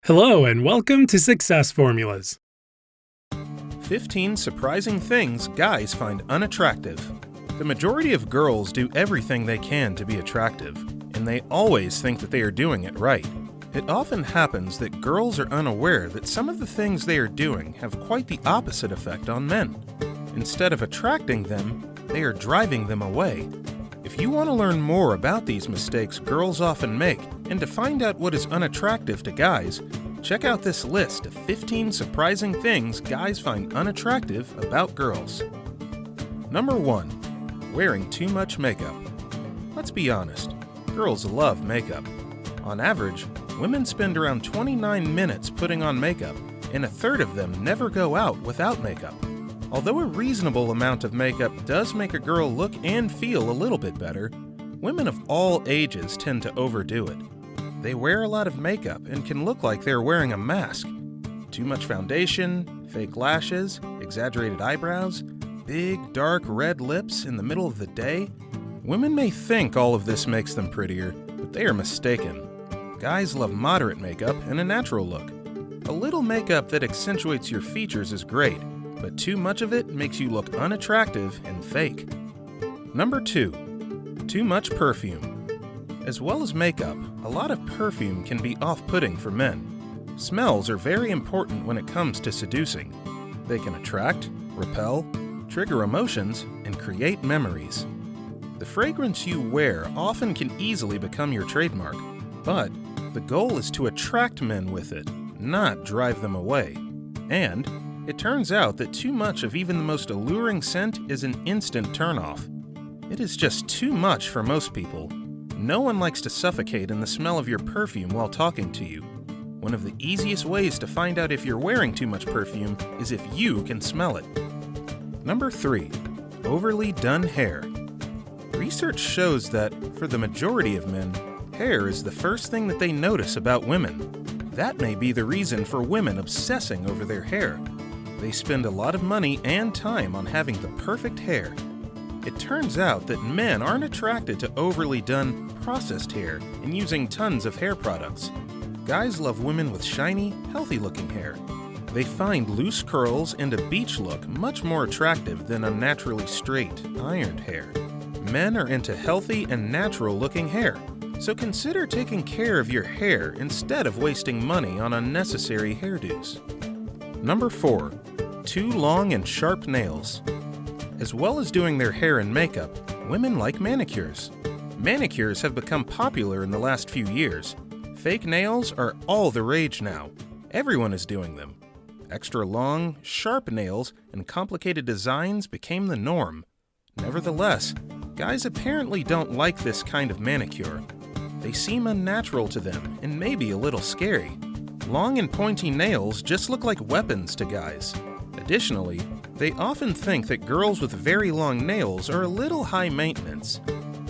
Hello and welcome to Success Formulas. 15 surprising things guys find unattractive. The majority of girls do everything they can to be attractive, and they always think that they are doing it right. It often happens that girls are unaware that some of the things they are doing have quite the opposite effect on men. Instead of attracting them, they are driving them away. If you want to learn more about these mistakes girls often make and to find out what is unattractive to guys, check out this list of 15 surprising things guys find unattractive about girls. Number 1. Wearing too much makeup. Let's be honest, girls love makeup. On average, women spend around 29 minutes putting on makeup, and a third of them never go out without makeup. Although a reasonable amount of makeup does make a girl look and feel a little bit better, women of all ages tend to overdo it. They wear a lot of makeup and can look like they're wearing a mask. Too much foundation, fake lashes, exaggerated eyebrows, big dark red lips in the middle of the day. Women may think all of this makes them prettier, but they are mistaken. Guys love moderate makeup and a natural look. A little makeup that accentuates your features is great, but too much of it makes you look unattractive and fake. Number 2. Too much perfume. As well as makeup, a lot of perfume can be off-putting for men. Smells are very important when it comes to seducing. They can attract, repel, trigger emotions, and create memories. The fragrance you wear often can easily become your trademark, but the goal is to attract men with it, not drive them away. And it turns out that too much of even the most alluring scent is an instant turnoff. It is just too much for most people. No one likes to suffocate in the smell of your perfume while talking to you. One of the easiest ways to find out if you're wearing too much perfume is if you can smell it. Number 3. Overly done hair. Research shows that, for the majority of men, hair is the first thing that they notice about women. That may be the reason for women obsessing over their hair. They spend a lot of money and time on having the perfect hair. It turns out that men aren't attracted to overly done, processed hair and using tons of hair products. Guys love women with shiny, healthy-looking hair. They find loose curls and a beach look much more attractive than unnaturally straight, ironed hair. Men are into healthy and natural-looking hair, so consider taking care of your hair instead of wasting money on unnecessary hairdos. Number 4. Too long and sharp nails. As well as doing their hair and makeup, women like manicures. Manicures have become popular in the last few years. Fake nails are all the rage now. Everyone is doing them. Extra long, sharp nails and complicated designs became the norm. Nevertheless, guys apparently don't like this kind of manicure. They seem unnatural to them and maybe a little scary. Long and pointy nails just look like weapons to guys. Additionally, they often think that girls with very long nails are a little high maintenance.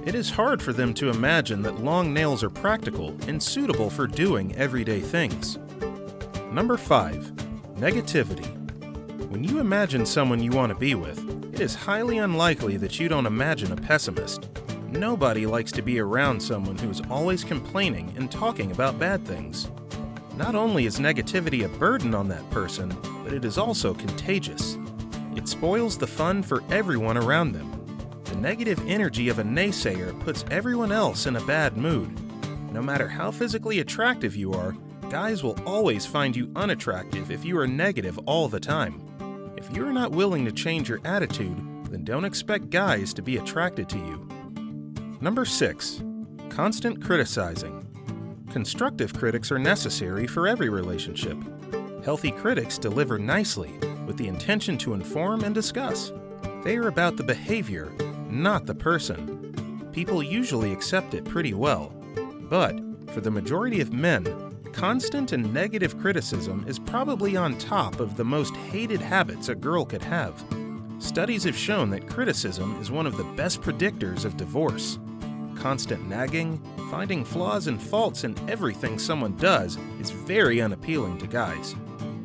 It is hard for them to imagine that long nails are practical and suitable for doing everyday things. Number 5. Negativity. When you imagine someone you want to be with, it is highly unlikely that you don't imagine a pessimist. Nobody likes to be around someone who is always complaining and talking about bad things. Not only is negativity a burden on that person, but it is also contagious. It spoils the fun for everyone around them. The negative energy of a naysayer puts everyone else in a bad mood. No matter how physically attractive you are, guys will always find you unattractive if you are negative all the time. If you are not willing to change your attitude, then don't expect guys to be attracted to you. Number 6. Constant criticizing. Constructive critics are necessary for every relationship. Healthy critics deliver nicely, with the intention to inform and discuss. They are about the behavior, not the person. People usually accept it pretty well. But, for the majority of men, constant and negative criticism is probably on top of the most hated habits a girl could have. Studies have shown that criticism is one of the best predictors of divorce. Constant nagging, finding flaws and faults in everything someone does is very unappealing to guys.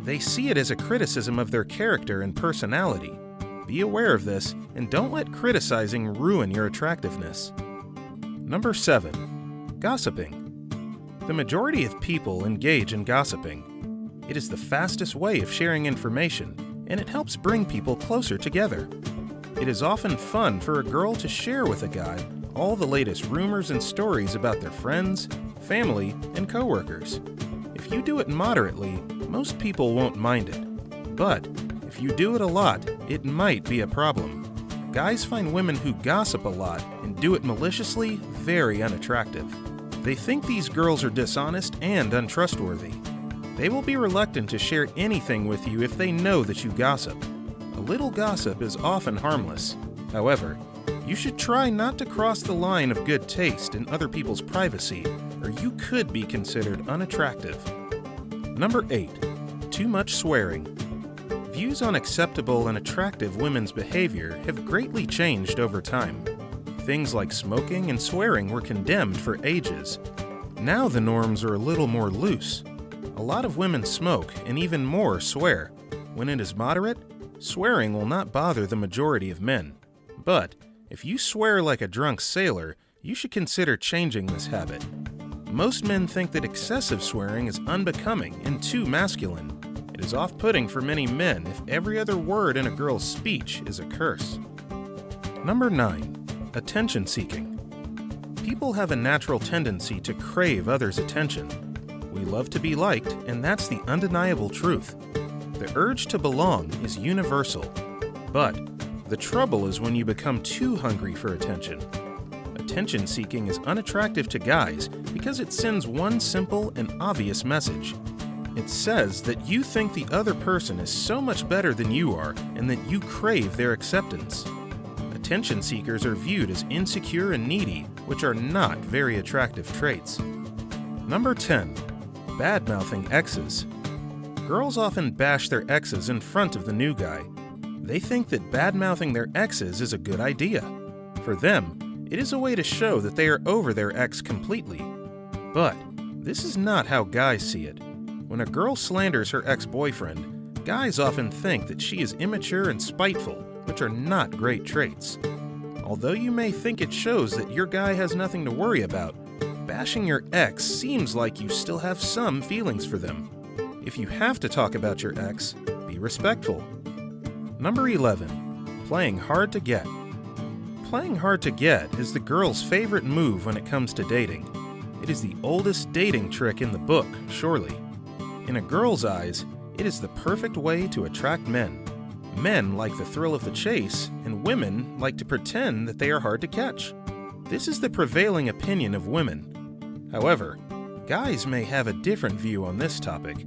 They see it as a criticism of their character and personality. Be aware of this and don't let criticizing ruin your attractiveness. Number 7. Gossiping. The majority of people engage in gossiping. It is the fastest way of sharing information, and it helps bring people closer together. It is often fun for a girl to share with a guy all the latest rumors and stories about their friends, family, and coworkers. If you do it moderately, most people won't mind it. But if you do it a lot, it might be a problem. Guys find women who gossip a lot and do it maliciously very unattractive. They think these girls are dishonest and untrustworthy. They will be reluctant to share anything with you if they know that you gossip. A little gossip is often harmless. However, you should try not to cross the line of good taste in other people's privacy, or you could be considered unattractive. Number 8. Too much swearing. Views on acceptable and attractive women's behavior have greatly changed over time. Things like smoking and swearing were condemned for ages. Now the norms are a little more loose. A lot of women smoke and even more swear. When it is moderate, swearing will not bother the majority of men. But if you swear like a drunk sailor, you should consider changing this habit. Most men think that excessive swearing is unbecoming and too masculine. It is off-putting for many men if every other word in a girl's speech is a curse. Number 9. Attention seeking. People have a natural tendency to crave others' attention. We love to be liked, and that's the undeniable truth. The urge to belong is universal. But the trouble is when you become too hungry for attention. Attention seeking is unattractive to guys because it sends one simple and obvious message. It says that you think the other person is so much better than you are and that you crave their acceptance. Attention seekers are viewed as insecure and needy, which are not very attractive traits. Number 10. Bad-mouthing exes. Girls often bash their exes in front of the new guy. They think that bad-mouthing their exes is a good idea. For them, it is a way to show that they are over their ex completely. But this is not how guys see it. When a girl slanders her ex-boyfriend, guys often think that she is immature and spiteful, which are not great traits. Although you may think it shows that your guy has nothing to worry about, bashing your ex seems like you still have some feelings for them. If you have to talk about your ex, be respectful. Number 11. Playing hard to get. Playing hard to get is the girl's favorite move when it comes to dating. It is the oldest dating trick in the book, surely. In a girl's eyes, it is the perfect way to attract men. Men like the thrill of the chase, and women like to pretend that they are hard to catch. This is the prevailing opinion of women. However, guys may have a different view on this topic.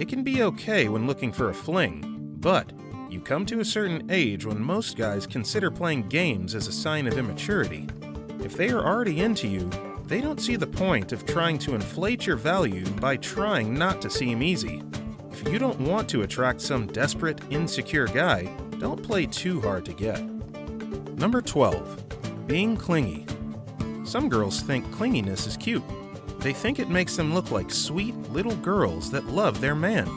It can be okay when looking for a fling, but you come to a certain age when most guys consider playing games as a sign of immaturity. If they are already into you, they don't see the point of trying to inflate your value by trying not to seem easy. If you don't want to attract some desperate, insecure guy, don't play too hard to get. Number 12. Being clingy. Some girls think clinginess is cute. They think it makes them look like sweet little girls that love their man.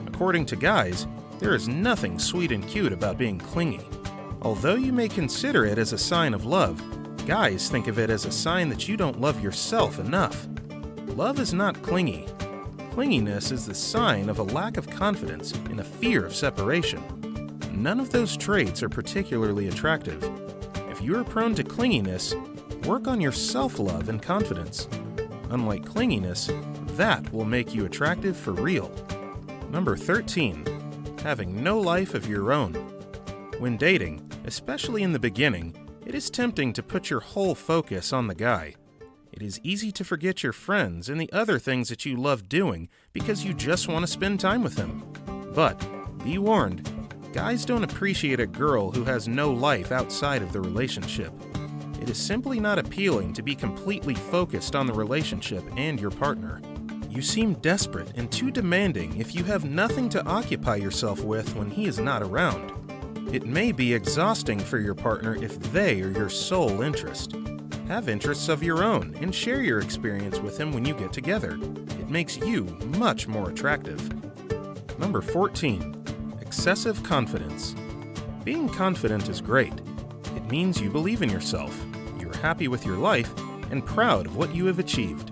According to guys, there is nothing sweet and cute about being clingy. Although you may consider it as a sign of love, guys think of it as a sign that you don't love yourself enough. Love is not clingy. Clinginess is the sign of a lack of confidence and a fear of separation. None of those traits are particularly attractive. If you are prone to clinginess, work on your self-love and confidence. Unlike clinginess, that will make you attractive for real. Number 13. Having no life of your own. When dating, especially in the beginning, it is tempting to put your whole focus on the guy. It is easy to forget your friends and the other things that you love doing because you just want to spend time with them. But be warned, guys don't appreciate a girl who has no life outside of the relationship. It is simply not appealing to be completely focused on the relationship and your partner. You seem desperate and too demanding if you have nothing to occupy yourself with when he is not around. It may be exhausting for your partner if they are your sole interest. Have interests of your own and share your experience with him when you get together. It makes you much more attractive. Number 14. Excessive confidence. Being confident is great. It means you believe in yourself, you're happy with your life, and proud of what you have achieved.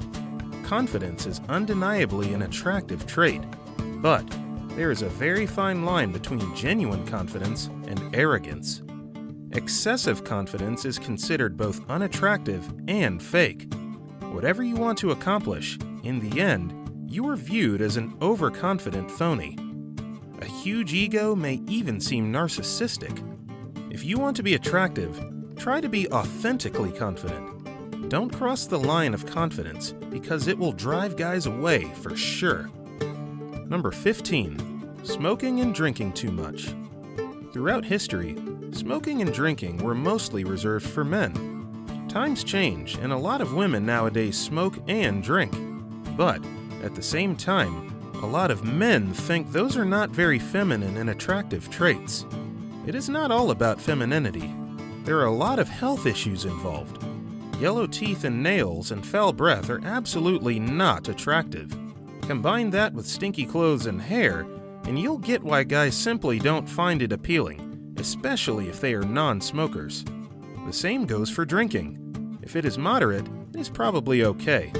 confidence is undeniably an attractive trait, but there is a very fine line between genuine confidence and arrogance. Excessive confidence is considered both unattractive and fake. Whatever you want to accomplish, in the end, you are viewed as an overconfident phony. A huge ego may even seem narcissistic. If you want to be attractive, try to be authentically confident. Don't cross the line of confidence because it will drive guys away for sure. Number 15. Smoking and drinking too much. Throughout history, smoking and drinking were mostly reserved for men. Times change, and a lot of women nowadays smoke and drink. But, at the same time, a lot of men think those are not very feminine and attractive traits. It is not all about femininity. There are a lot of health issues involved. Yellow teeth and nails and foul breath are absolutely not attractive. Combine that with stinky clothes and hair, and you'll get why guys simply don't find it appealing, especially if they are non-smokers. The same goes for drinking. If it is moderate, it is probably okay.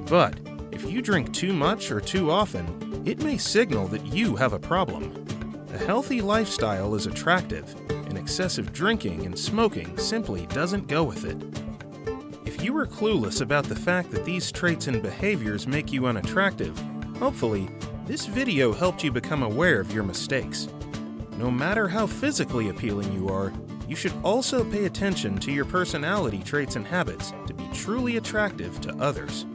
But if you drink too much or too often, it may signal that you have a problem. A healthy lifestyle is attractive, and excessive drinking and smoking simply doesn't go with it. If you are clueless about the fact that these traits and behaviors make you unattractive, hopefully, this video helped you become aware of your mistakes. No matter how physically appealing you are, you should also pay attention to your personality traits and habits to be truly attractive to others.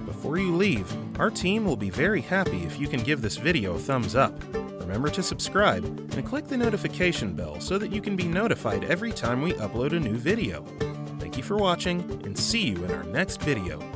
Before you leave, our team will be very happy if you can give this video a thumbs up. Remember to subscribe and click the notification bell so that you can be notified every time we upload a new video. Thank you for watching, and see you in our next video.